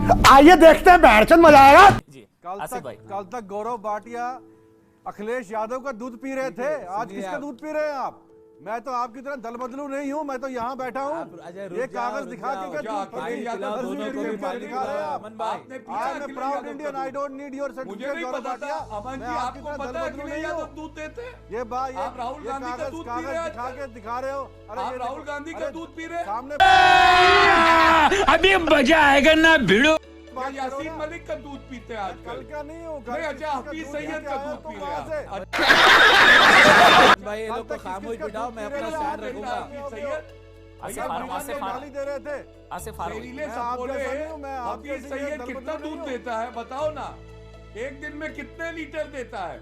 आइए देखते हैं बहरचंद मजा आएगा। कल तक गौरव भाटिया अखिलेश यादव का दूध पी रहे थे, आज किसका दूध पी रहे हैं आप? मैं तो आपकी तरह दल बदलू नहीं हूँ, मैं तो यहाँ बैठा हूँ। ये कागज दिखा के क्या दिखा रहे हैं आप? I am proud Indian, I don't need your certificate Gaurav Bhatia. मैं आपकी तरह दल बदलू नहीं हूँ। ये बात ये कागज दिखा के दिखा रहे हो। अरे राहुल गांधी का दूध पी रहे सामने, अभी मजा आएगा ना भिड़ो। यासीन मलिक का दूध पीते हैं कल क्या नहीं हो, अच्छा हफीज सैयद का दूध पी रहे हैं भाई। ये लोग को खामोश बिठाओ, मैं अपना स्टैंड रखूंगा। गाली दे रहे थे हफीज सैयद कितना दूध देता है बताओ ना, एक दिन में कितने लीटर देता है?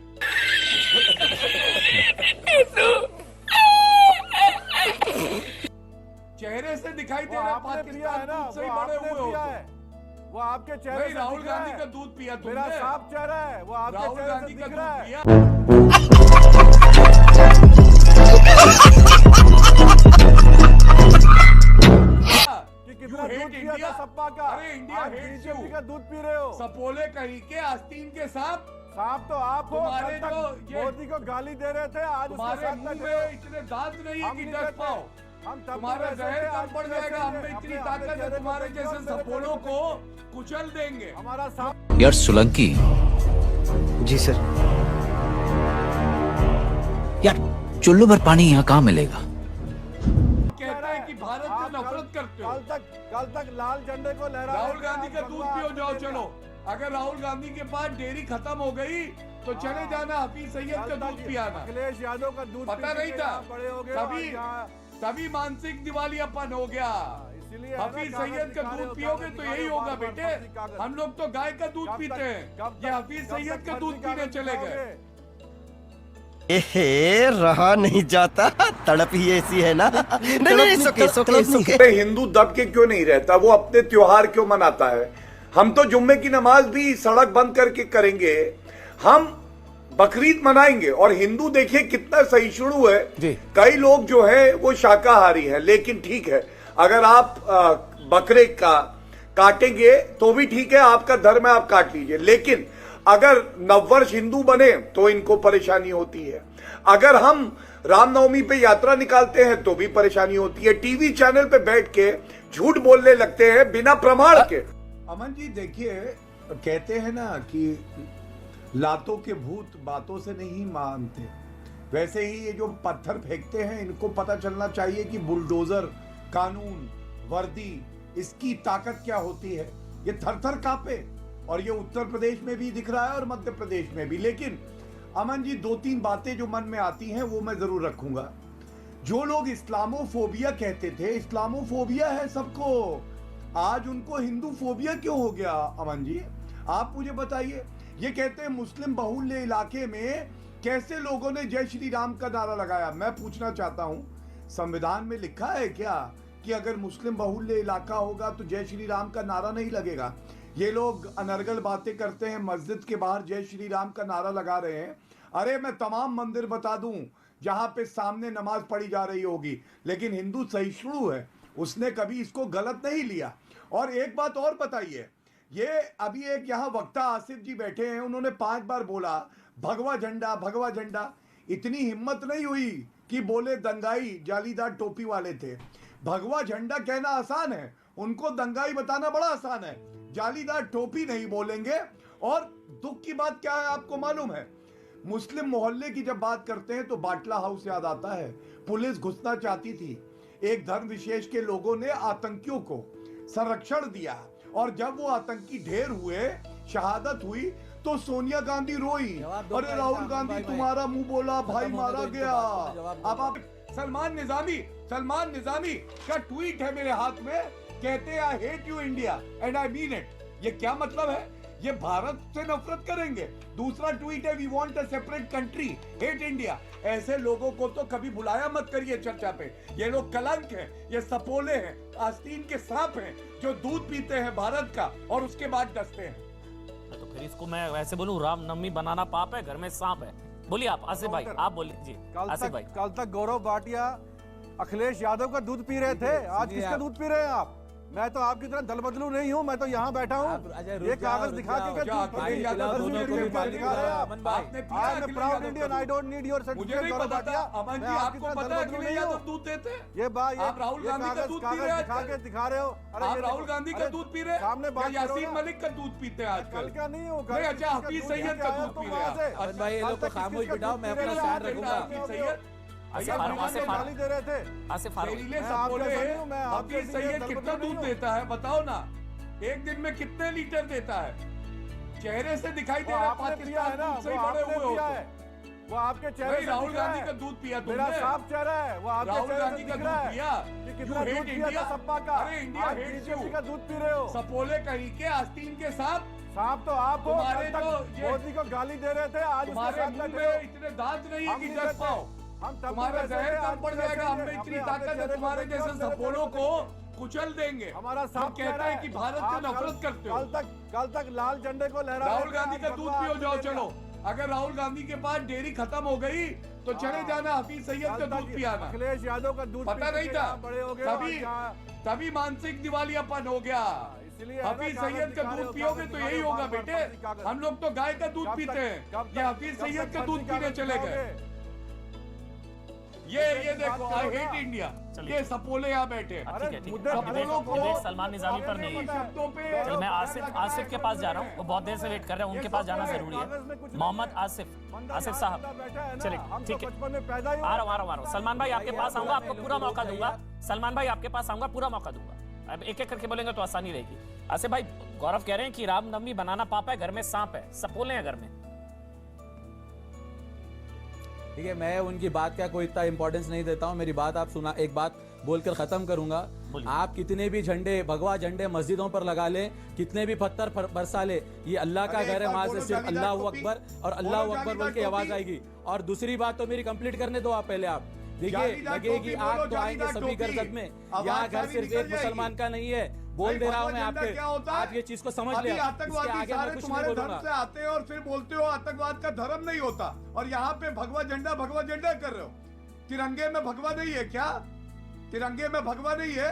चेहरे से दिखाई दे रहा है पाकिस्तान दूध से ही बड़े हुए हो। वो आपके चेहरे से राहुल गांधी का दूध पिया तुमने? मेरा साफ चेहरा है, वो आपके राहुल चेहरे से गांधी का दिख रहा दूध है। पिया? कि कितना दूध पिया था सपा का? अरे इंडिया हेट्स यू का दूध पी रहे हो। सपोले कहीं के आस्तीन के सांप साफ तो आप हो। तुम्हारे कल तक जो ये मोदी को गाली दे रहे थे, आज उसके तुम्हारे साथ मुंह लग में रहे हो। इतने दांत नहीं है हम कि नहीं डर कहते। पाओ। हम तब तुम्हारा भी जहर वैसे कम पड़ थे, जाएगा, हम में अपने इतनी अपने ताकत है चेहरे तुम्हारे को जैसे देखो, सपोलों को कुचल देंगे। हमारा साफ यार सोलंकी जी सर। यार चुल्लू भर पानी यहाँ कहाँ मिलेगा? कहते हैं कि भारत से नफरत करते हो। कल तक लाल झंडे को लहरा राहुल गांधी का दूध पियो जाओ चलो। अगर राहुल गांधी के पास डेयरी खत्म हो गई तो चले जाना हफीज सैयद का दूध पियाना। अखिलेश यादव का दूध पता नहीं था, तभी मानसिक दिवालियापन हो गया। हफीज सैयद का दूध पियोगे तो यही होगा बेटे। हम लोग तो गाय का दूध पीते हैं, ये हफीज सैयद का दूध पीने चले गए। एहे, रहा नहीं जाता, तड़प ही ऐसी है ना। नहीं सुके हिंदू दब के क्यों नहीं रहता? वो अपने त्योहार क्यों मनाता है? हम तो जुम्मे की नमाज भी सड़क बंद करके करेंगे, हम बकरीद मनाएंगे। और हिंदू देखिए कितना सहिष्णु है। कई लोग जो है वो शाकाहारी हैं, लेकिन ठीक है, अगर आप बकरे का काटेंगे तो भी ठीक है, आपका धर्म है, आप काट लीजिए। लेकिन अगर नववर्ष हिंदू बने तो इनको परेशानी होती है। अगर हम रामनवमी पे यात्रा निकालते हैं तो भी परेशानी होती है। टीवी चैनल पे बैठ के झूठ बोलने लगते हैं बिना प्रमाण के। अमन जी देखिए, कहते हैं ना कि लातों के भूत बातों से नहीं मानते, वैसे ही ये जो पत्थर फेंकते हैं इनको पता चलना चाहिए कि बुलडोजर, कानून, वर्दी, इसकी ताकत क्या होती है। ये थर थर कांपे, और ये उत्तर प्रदेश में भी दिख रहा है और मध्य प्रदेश में भी। लेकिन अमन जी 2-3 बातें जो मन में आती हैं वो मैं जरूर रखूंगा। जो लोग इस्लामोफोबिया कहते थे, इस्लामोफोबिया है सबको, आज उनको हिंदू फोबिया क्यों हो गया? अमन जी आप मुझे बताइए। ये कहते हैं मुस्लिम बहुल्य इलाके में कैसे लोगों ने जय श्री राम का नारा लगाया। मैं पूछना चाहता हूं, संविधान में लिखा है क्या कि अगर मुस्लिम बहुल्य इलाका होगा तो जय श्री राम का नारा नहीं लगेगा? ये लोग अनर्गल बातें करते हैं, मस्जिद के बाहर जय श्री राम का नारा लगा रहे हैं। अरे मैं तमाम मंदिर बता दूं जहां पे सामने नमाज पढ़ी जा रही होगी, लेकिन हिंदू सहिष्णु है, उसने कभी इसको गलत नहीं लिया। और एक बात और बताइए, ये अभी एक यहाँ वक्ता आसिफ जी बैठे हैं, उन्होंने 5 बार बोला भगवा झंडा भगवा झंडा। इतनी हिम्मत नहीं हुई कि बोले दंगाई जालीदार टोपी वाले थे। भगवा झंडा कहना आसान है, उनको दंगाई बताना बड़ा आसान है। जालीदार टोपी नहीं बोलेंगे। और दुख की बात क्या है आपको मालूम है? मुस्लिम मोहल्ले की जब बात करते हैं तो बाटला हाउस याद आता है। पुलिस घुसना चाहती थी, एक धर्म विशेष के लोगों ने आतंकियों को संरक्षण दिया, और जब वो आतंकी ढेर हुए, शहादत हुई, तो सोनिया गांधी रोई, अरे राहुल गांधी तुम्हारा मुंह बोला भाई मारा गया। अब आप सलमान निजामी का ट्वीट है मेरे हाथ में, कहते हैं I hate you India and I mean it. ये क्या मतलब है? ये भारत से नफरत करेंगे। दूसरा ट्वीट है we want a separate country, hate India. ऐसे लोगों को तो कभी बुलाया मत करिए चर्चा पे। ये लोग कलंक हैं, ये सपोले हैं, आस्तीन के सांप हैं जो दूध पीते हैं भारत का और उसके बाद डसते हैं। तो फिर इसको मैं वैसे बोलूं, रामनवमी बनाना पाप है, घर में सांप है। बोलिए आप आसिफ भाई, आप बोलिए जी। आसिफ भाई, कल तक गौरव भाटिया अखिलेश यादव का दूध पी रहे थे, आज किसका दूध पी रहे हैं आप? मैं तो आपकी तरह दल बदलू नहीं हूँ, मैं तो यहाँ बैठा हूँ। अजय, रुक ये जाओ, कागज रुक दिखा जाओ। के क्या अखिलेश यादव दोनों को भी पानी दिखा रहे हैं आप। अमन भाई, आपने पीछे I am Akhilesh proud Yadav Indian, का आई डोंट नीड योर मुझे सर्टिफिकेट नहीं गौरव पता था। भाटिया। अमन मैं जी, आपकी आपको तरह पता दल है बदलू अखिलेश नहीं हूँ। यादव दूध देते हैं? ये बात आप राहुल गांधी का दूध पी रहे हैं दिखा आजकल? के दिखा रहे हो। अरे आप ये राहुल देखो, गांधी का अरे दूध पी रहे सामने हैं बात या करो यासीन ना। मलिक का दूध पीते हैं कल आजकल? का नहीं हो, नहीं, अच्छा, हफीज सैयद का दूध पी रहे हैं आप। अमन भाई, ये लोग को खामोश बिठाओ, मैं अपना स्टैंड रखूंगा। हफीज सैयद आसिफ भैया, फारूक, आसिफ गाली दे रहे थे। आसिफ फारूक, जहरीले मैं आपके सपोले साथ हूं, मैं आपके हफीज लिए सैयद दल कितना बदलू दूध नहीं हूं। देता है बताओ ना? एक दिन में कितने लीटर देता है? चेहरे से दिखाई दे वो रहा है आपने पिया है पाकिस्तान ना, दूध से वो ही बड़े आपने हुए हो पिया तो। है। वो आपके चेहरे भाई से राहुल दिख रहा गांधी है। का दूध पिया मेरा तुमने? साफ चेहरा है, वो आपके राहुल चेहरे से गांधी का दिख रहा दूध है पिया? कि You कितना hate दूध पिया था India? सपा का। अरे इंडिया आज hates बीजेपी you। का दूध पी रहे हो। सपोले कहीं के आस्तीन के साथ साहब तो आप हो, तुम्हारे कल तक जो ये- मोदी को गाली दे रहे थे, आज उसके तुम्हारे साथ मुंह लग में रहे हो। इतने दांत नहीं है हम कि नहीं डर देते। पाओ। हम तब भी तुम्हारा वैसे जहर थे, कम आज पड़ भी जाएगा, वैसे हम में ही हैं। इतनी अपने ताकत है चेहरे तुम्हारे को जैसे देखो, सपोलों को कुचल देंगे। हमारा जो साफ कहता है कि भारत से आप नफरत करते हो। कल तक लाल झंडे को लहरा राहुल गांधी का दूध पियो जाओ चलो। अगर राहुल गांधी के पास डेयरी खत्म हो गई तो चले जाना हफीज सैयद का दूध पियाना। अखिलेश यादव का दूध पता पी नहीं के था यहाँ बड़े हो गए हो, तभी आज यहाँ- तभी मानसिक दिवालियापन हो गया। इसलिए है ना, हफीज कागज सैयद का दिखा रहे दूध हो, पियोगे कागज तो दिखा यही रहे हो, होगा बार-बार बेटे। फर्जी कागज। हम लोग तो गाय का दूध कब पीते तक- हैं, कब ये तक- हफीज कब सैयद तक का दूध फर्जी पीने कागज चले गए। दिखाओगे? ये बात देखो करो आई ना। Hate India. चलिए। ये सपोले यहाँ बैठे ठीक है, ठीक है। मुद्दे अब पर डिबेट- लोगों को- डिबेट सलमान निजामी पर नहीं है। शब्दों पे चलो मैं आसिफ के पास जा रहा हूँ, वो बहुत देर से वेट कर रहे हैं, उनके पास जाना जरूरी है। मोहम्मद आसिफ साहब, चलिए ठीक है, बचपन में पैदा ही आ रहा हूँ। सलमान भाई आपके पास आऊंगा, आपको पूरा मौका दूंगा। सलमान भाई आपके पास आऊंगा, पूरा मौका दूंगा। अब एक एक करके बोलेंगे तो आसानी रहेगी। आसिफ भाई, गौरव कह रहे हैं कि रामनवमी बनाना पाप है, घर में सांप है, सपोले हैं घर में। ठीक है, मैं उनकी बात का कोई इतना इंपॉर्टेंस नहीं देता हूँ। मेरी बात आप सुना, एक बात बोलकर खत्म करूंगा। बोलिए। आप कितने भी झंडे, भगवा झंडे मस्जिदों पर लगा ले, कितने भी पत्थर बरसा ले, ये अल्लाह का अरे घर है। एक बार वहां से बोलो सिर्फ जालीदार अल्लाह टोपी। अकबर और बोलो अल्लाह अकबर जालीदार बोल के आवाज टोपी। आएगी। और दूसरी बात तो मेरी कंप्लीट करने दो आप पहले। आप देखिए, जालीदार लगेगी टोपी आग बोलो, तो आएंगे जालीदार सभी टोपी। गरजत में। आवाज यहाँ घर सारी सिर्फ निकल एक मुसलमान का नहीं है, बोल भाई, दे रहा हूँ भगवा मैं झंडा आपके। क्या होता है? आप ये चीज को समझ अभी ले। इसके आतंकवादी आगे मैं सारे कुछ नहीं तुम्हारे धर्म बोलूंगा। से आते हैं और फिर बोलते हो आतंकवाद का धर्म नहीं होता, और यहाँ पे भगवा झंडा कर रहे हो। तिरंगे में भगवा नहीं है क्या? तिरंगे में भगवा नहीं है?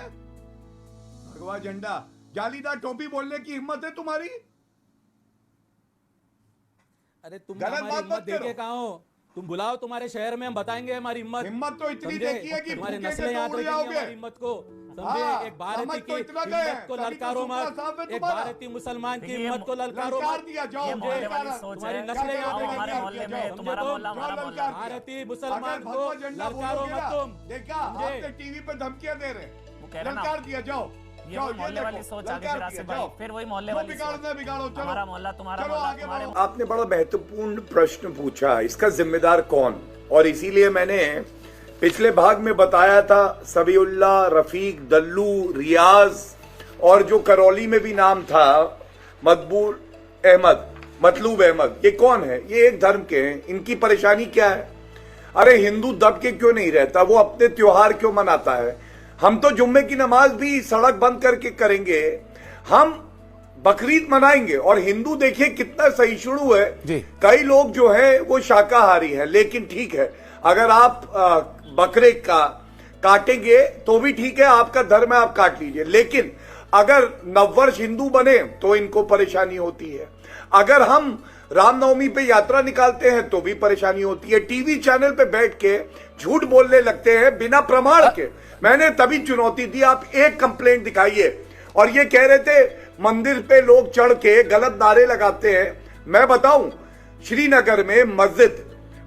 भगवा झंडा, जालीदार टोपी बोलने की हिम्मत है तुम्हारी? अरे तुम गलत हमारी बात हिम्मत मत देखे करो। कहाँ हो? तुम बुलाओ तुम्हारे शहर में, हम बताएंगे हमारी हिम्मत। हिम्मत तो इतनी समझे? देखी है कि तुम्हारे भूखे नस्लें के याद तो उड़ रखेंगी जाओगे। हमारी हिम्मत को। समझे? हाँ, एक भारतीय समझ की तो इतना गए हिम्मत को हैं, तभी तो ललकारो सुपड़ा मत। साहब है एक तुम्हारा। भारतीय मुसलमान की देखिए, हिम्मत को ललकारो ललकार मत। दिया जाओ, ये मोहल्ले ललकार वाली सोच तुम्हारी है। नस्लें याद आओ रखेंगी हमारे आपकी, मोहल्ले में, समझे तुम्हारा तुम? मोहल्ला हमारा जो मोहल्ला। ललकार भारतीय अगर मुसलमान को भगवा झंडा ललकारो बोलोगे मत ना, तुम। देखा समझे? आपने टीवी पे धमकियां दे रहे वो कह रहे हैं ना, ललकार दिया जाओ। ये जाओ, वो मोहल्ले देखो, वाली सोच आ गई ललकार फिर आसिफ दिया, भाई, जाओ। फिर वही मोहल्ले जो वाली सोच। बिगाड़ना बिगाड़ो, चलो। हमारा मोहल्ला, तुम्हारा चलो मोहल्ला, आगे तुम्हारे बढ़ो। आपने बड़ा महत्वपूर्ण प्रश्न पूछा, इसका जिम्मेदार कौन? और इसीलिए मैंने पिछले भाग में बताया था सबीउल्लाह, रफीक, दल्लू, रियाज और जो करौली में भी नाम था मतलूब अहमद, ये कौन है? ये एक धर्म के हैं। इनकी परेशानी क्या है? अरे हिंदू दब के क्यों नहीं रहता? वो अपने त्योहार क्यों मनाता है? हम तो जुम्मे की नमाज भी सड़क बंद करके करेंगे, हम बकरीद मनाएंगे। और हिंदू देखिए कितना सहिष्णु है। कई लोग जो है वो शाकाहारी है, लेकिन ठीक है, अगर आप बकरे का काटेंगे तो भी ठीक है, आपका धर्म है, आप काट लीजिए। लेकिन अगर नववर्ष हिंदू बने तो इनको परेशानी होती है। अगर हम रामनवमी पे यात्रा निकालते हैं तो भी परेशानी होती है। टीवी चैनल पे बैठ के झूठ बोलने लगते हैं बिना प्रमाण के। मैंने तभी चुनौती दी, आप एक कंप्लेंट दिखाइए। और ये कह रहे थे मंदिर पे लोग चढ़ के गलत नारे लगाते हैं। मैं बताऊं, श्रीनगर में मस्जिद,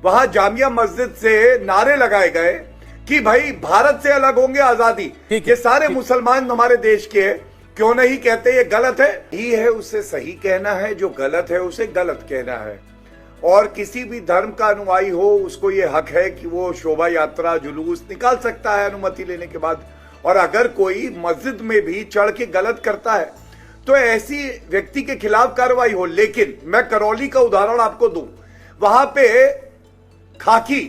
वहां जामिया मस्जिद से नारे लगाए गए कि भाई भारत से अलग होंगे, आजादी। ये सारे मुसलमान हमारे देश के हैं, क्यों नहीं कहते ये गलत है? ही है उसे सही कहना है, जो गलत है उसे गलत कहना है। और किसी भी धर्म का अनुयायी हो, उसको ये हक है कि वो शोभा यात्रा, जुलूस निकाल सकता है अनुमति लेने के बाद। और अगर कोई मस्जिद में भी चढ़ के गलत करता है तो ऐसी व्यक्ति के खिलाफ कार्रवाई हो। लेकिन मैं करौली का उदाहरण आपको दूं, वहां पे खाकी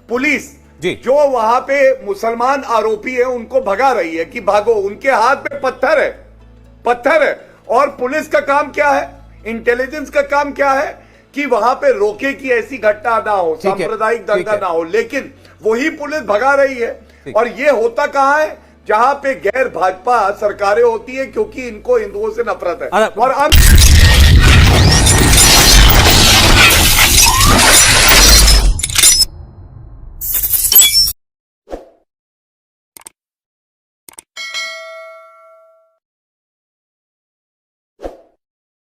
पुलिस जो वहां पे मुसलमान आरोपी है उनको भगा रही है कि भागो, उनके हाथ में पत्थर है। और पुलिस का काम क्या है? इंटेलिजेंस का काम क्या है? कि वहां पे रोके कि ऐसी घटना ना हो, सांप्रदायिक दंगा ना हो। लेकिन वही पुलिस भगा रही है। और ये होता कहां है? जहां पे गैर भाजपा सरकारें होती है क्योंकि इनको हिंदुओं से नफरत है। अरे- और